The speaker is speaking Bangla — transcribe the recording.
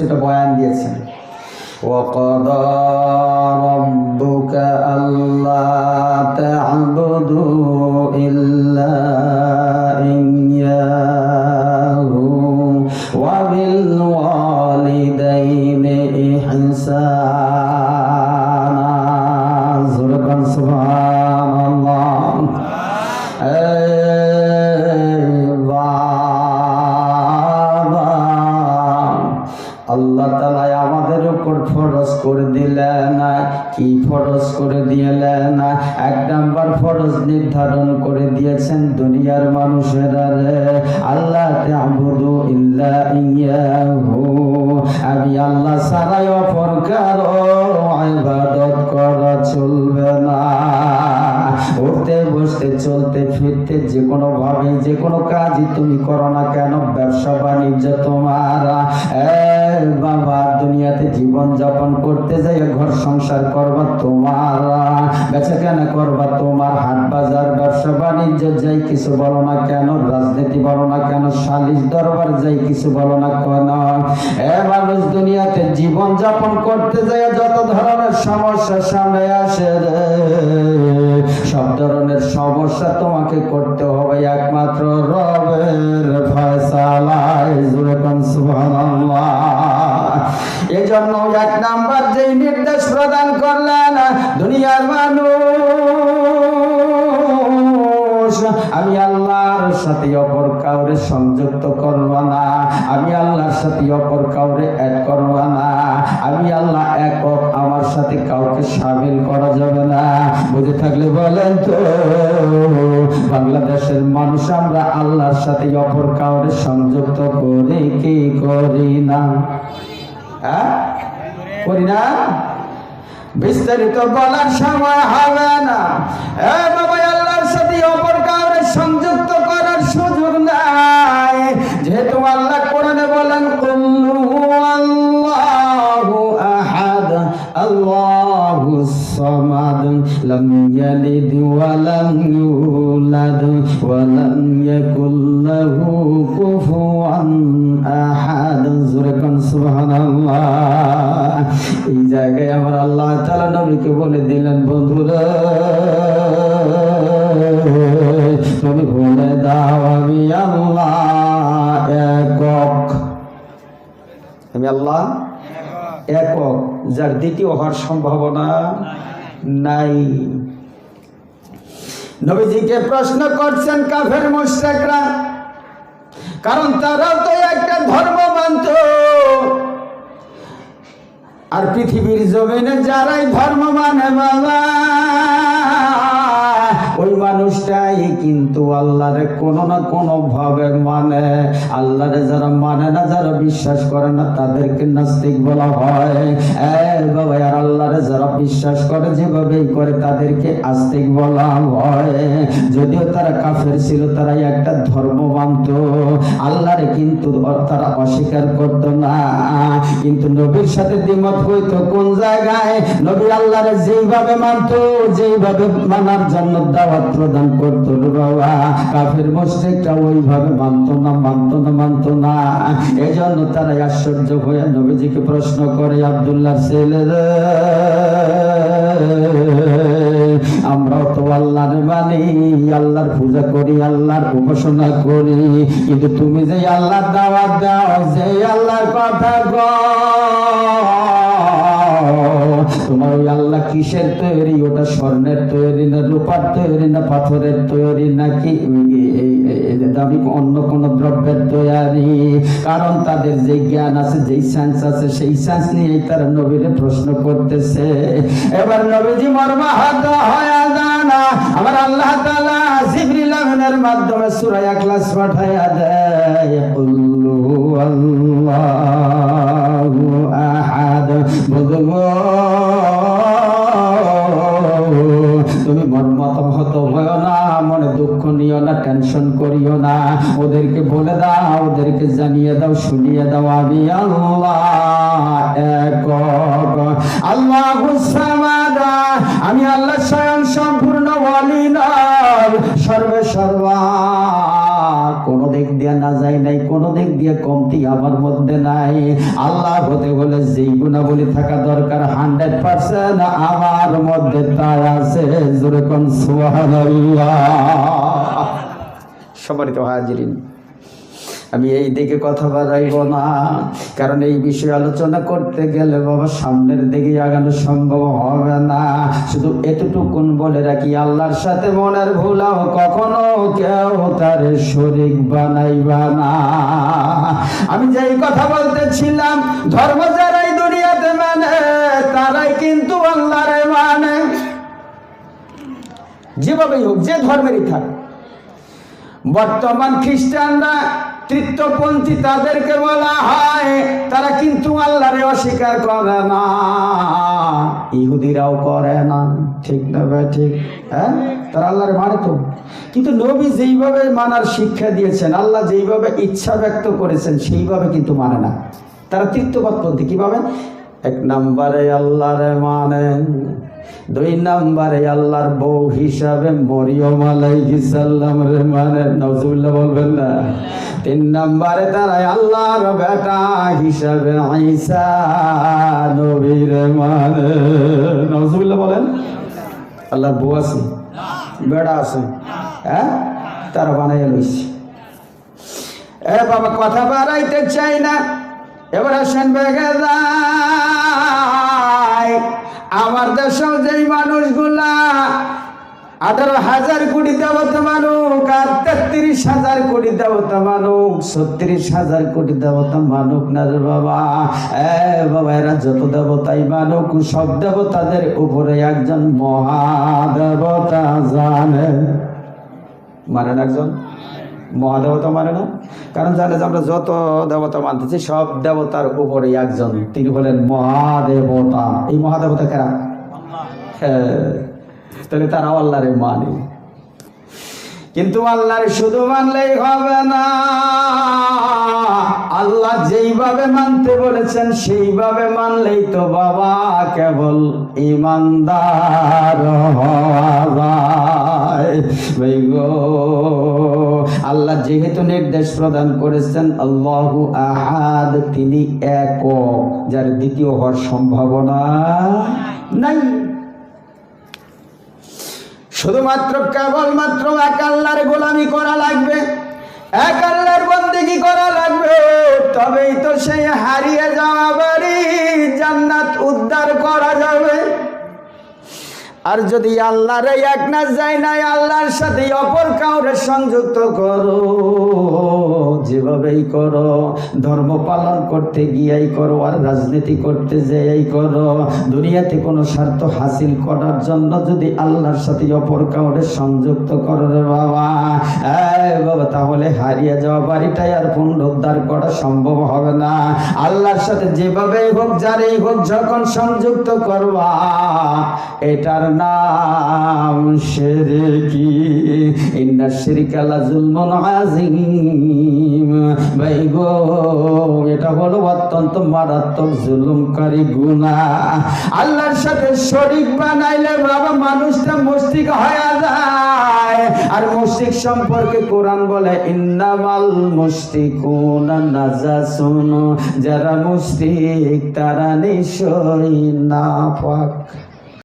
সেটা বয়ান দিয়েছেন। وَقَضَى رَبُّكَ أَلَّا تَعْبُدُوا إِلَّا إِيَّاهُ وَبِالْوَالِدَيْنِ إِحْسَانًا সুবহানাল্লাহ। আল্লাহ তাআলা আমাদের উপর ফরজ করে দিলেন, কি ফরজ করে দিলেন? এক নাম্বার ফরজ নির্ধারণ করে দিয়েছেন দুনিয়ার মানুষেরা রে, আল্লাহ তা'বুদু ইল্লা ইয়াহু, আমি আল্লাহ ছাড়া অপর কারো ইবাদত করা চলবে না। উঠতে বসতে চলতে ফিরতে যে কোনো ভাবে যে কোনো কাজই তুমি করো না কেন, ব্যবসা বাণিজ্য তোমার, বাবা দুনিয়াতে জীবন যাপন করতে যাই ঘর সংসার করবা তোমার, বেচা কেনা করবা তোমার, হাট বাজার ব্যবসা বাণিজ্য যাই কিছু বলো না কেন, রাজনীতি বলো না কেন, সালিশ দরবার যাই কিছু বলো না কেন, মানুষ দুনিয়াতে জীবন যাপন করতে যায় যত ধরনের সমস্যা সামনে আসে রে, সব ধরনের সমস্যা তোমাকে করতে হবে একমাত্র রবের ফয়সালায়। জোরে কোন সুবহানাল্লাহ। এজন্য এক নাম্বার যেই নির্দেশ প্রদান করলেন দুনিয়ার মানুষ, আমি আল্লাহর সাথে অপর কাউরে সংযুক্ত করব না, আমি আল্লাহর সাথে অপর কাউরে এক করব না, আমি আল্লাহ একক, আমার সাথে কাউকে শামিল করা যাবে না। বুঝে থাকলে বলেন তো, বাংলাদেশের মানুষ আমরা আল্লাহর সাথে অপর কাউরে সংযুক্ত করি কি করি না? করি না? বিস্তারিত বলার সময় হবে না। বাবা আল্লাহর সাথে অপর কাউরে সংযুক্ত করার সুযোগ নাই, যেহেতু আল্লাহ কোরআনে বলেন কুল্লু আল্লাহু আহাদ আল্লাহুস সামাদ লাম ইয়ালিদ ওয়া লাম ইউলাদ ওয়া লাম ইয়াকুল লাহু কুফুয়ান আহাদ। জোরে কোন সুবহানাল্লাহ। এই জায়গায় আমার আল্লাহ তাআলা নবীকে বলে দিলেন, বন্ধুরা তুমি বলে দাও আমি আল্লাহ একক, আমি আল্লাহ একক, যার দ্বিতীয় হওয়ার সম্ভাবনা নাই। নবীজিকে প্রশ্ন করছেন কাফের মুশরিকরা, কারণ তারাও তো একটা ধর্ম মানত, আর পৃথিবীর জমিনে যারাই ধর্ম মানে বাবা ওই মানুষটাই কিন্তু আল্লাহরে কোনো না কোনো ভাবে মানে। আল্লাহরে যারা মানে না, যারা বিশ্বাস করে না, তাদেরকে নাস্তিক বলা হয়। বাবা আর আল্লাহরে যারা বিশ্বাস করে যেভাবেই করে তাদেরকে আস্তিক বলা হয়। যদিও তারা কাফের ছিল, তারা একটা ধর্ম মানত, আল্লাহরে কিন্তু তারা অস্বীকার করত না। কিন্তু নবীর সাথে দ্বিমত হইতো কোন জায়গায়? নবী আল্লাহরে যেইভাবে মানত, যেইভাবে মানার জন্য দাওয়াত প্রদান করতো বাবা, কাফের মুশরিকরা ওইভাবে মানত না। এজন্য তারা আশ্চর্য হয়ে নবীজিকে প্রশ্ন করে, আব্দুল্লাহর ছেলেরা আমরাও তো আল্লাহর মানি, আল্লাহর পূজা করি, আল্লাহর উপাসনা করি, কিন্তু তুমি যে আল্লাহর দাওয়াত দাও, যে আল্লাহর কথা তোমার ওই আল্লাহ কিসের তৈরি? ওটা স্বর্ণের তৈরি না রূপার তৈরি না পাথরের তৈরি নাকি দামি অন্য কোন দ্রব্যের তৈরি? কারণ তাদের যে জ্ঞান আছে, যেই সায়েন্স আছে, সেই সায়েন্স নিয়ে তারা নবীরে প্রশ্ন করতেছে। এবার নবীজি মর্মাহত হয়ে যান, আমার আল্লাহ তাআলা জিবরিল আমিনের মাধ্যমে সূরা ইখলাস পাঠায়া দেয়, কুল্লু আল্লাহু আহাদ। তুমি মর্মাহত হয়ো না, মনে দুঃখ নিও না, টেনশন করিও না, ওদেরকে বলে দাও, ওদেরকে জানিয়ে দাও, শুনিয়ে দাও আমি আল্লাহ একক, আল্লাহুস সামাদ, আমি আল্লাহ স্বয়ং সম্পূর্ণ ওয়ালি নয়, সর্বে সর্বা, কোনো দিক দিয়ে না যাই নাই, কোনো দিক দিয়ে কমতি আমার মধ্যে নাই। আল্লাহ হতে হলে যেই গুণাবলী থাকা দরকার 100% আমার মধ্যে তাই আছে। জোরে কোন সুবহানাল্লাহ। সম্মানিত হাজিরিন, আমি এই দিকে কথা বাড়াইব না, কারণ এই বিষয়ে আলোচনা করতে গেলে বাবা সামনের দিকে আগানো সম্ভব হবে না। শুধু এতটুকুন বলে রাখি, আল্লাহর সাথে মনের ভুলাও কখনো কেউ তার শরীক বানাইবা না। আমি যেই কথা বলতেছিলাম, ধর্ম যারাই দুনিয়াতে মানে তারাই কিন্তু আল্লাহরে মানে, যেভাবেই হোক, যে ধর্মেরই থাক। বর্তমান খ্রিস্টানরা তৃতীয়পন্থী, তাদেরকে বলা হয়, তারা কিন্তু আল্লাহরে অস্বীকার করে না। ইহুদিরাও করে না, ঠিক না ভাই? ঠিক, হ্যাঁ, তারা আল্লাহরে মানে তো, কিন্তু নবী যেইভাবে মানার শিক্ষা দিয়েছেন, আল্লাহ যেইভাবে ইচ্ছা ব্যক্ত করেছেন সেইভাবে কিন্তু মানে না। তারা তৃতীয়পন্থী। কিভাবে? 1 নম্বরে আল্লাহরে মানেন, 2 নম্বরে আল্লাহর বউ হিসাবে মরিয়ম আলাইহিস সালাম রে মানে, নাউজুবিল্লাহ বলবেন না। 3 নম্বরে তারা আল্লাহর বেটা হিসাবে ঈসা নবীর মানে, নাউজুবিল্লাহ বলেন। আল্লাহর বউ আছে, বেটা আছে, হ্যাঁ, তারা বানাইয়া লইছে। বাবা কথা বাড়াইতে চাই না, এবার আসেন বেগে যায়। আমার দেশেও যেই মানুষগুলা 18,000 কোটি দেবতা মানুক, আর 33,000 কোটি দেবতা মানুক, 36,000 কোটি দেবতা মানুক না রে বাবা। বাবা, এরা যত দেবতাই মানুক, সব দেবতাদের উপরে একজন মহাদেবতা জানে, মানে না, একজন মহাদেবতা মানে না। কারণ জানে যে আমরা যত দেবতা মানতেছি সব দেবতার উপরে একজন, তিনি হলেন মহাদেবতা। এই মহাদেবতা কারা? তাহলে তারা আল্লাহরে মানে। কিন্তু আল্লাহরে শুধু মানলেই হবে না, আল্লাহ যেইভাবে মানতে বলেছেন সেইভাবে মানলেই তো বাবা কেবল ঈমানদার হওয়া যায়। আল্লাহ যেহেতু নির্দেশ প্রদান করেছেন আল্লাহু আহাদ, তিনি একক, যার দ্বিতীয় হওয়ার সম্ভাবনা নাই। শুধুমাত্র কেবলমাত্র এক আল্লাহর গোলামি করা লাগবে, এক আল্লাহর বন্দেগী করা লাগবে, তবেই তো সেই হারিয়ে যাওয়া বাড়ি জান্নাত উদ্ধার করা যাবে। আর যদি আল্লাহর এক না যায় না, আল্লাহর সাথে অপর কাউরে সংযুক্ত করো, যেভাবেই করো, ধর্ম পালন করতে গিয়েই করো, আর রাজনীতি করতে যেয়েই করো, দুনিয়াতে কোনো স্বার্থ হাসিল করার জন্য যদি আল্লাহর সাথে অপর কাউরে সংযুক্ত করো রে বাবা, বাবা, তাহলে হারিয়ে যাওয়া বাড়িটাই আর পুনরুদ্ধার করা সম্ভব হবে না। আল্লাহর সাথে যেভাবেই হোক, যারেই হোক, যখন সংযুক্ত করবা, এটার নাম শিরকি। ইন্না শিরকা লাযুলমুন আযীম। ভাই গো, এটা হলো অত্যন্ত মারাত্মক জুলুমকারী গুনাহ। আল্লাহর সাথে শরীক বানাইলে বাবা মানুষটা মুশরিক হয়ে যায়। আর মুশরিক সম্পর্কে কোরআন বলে ইন্নামাল মুশরিকুনা নাজাসুন, যারা মুশরিক তারা নিশ্চয়ই নাপাক।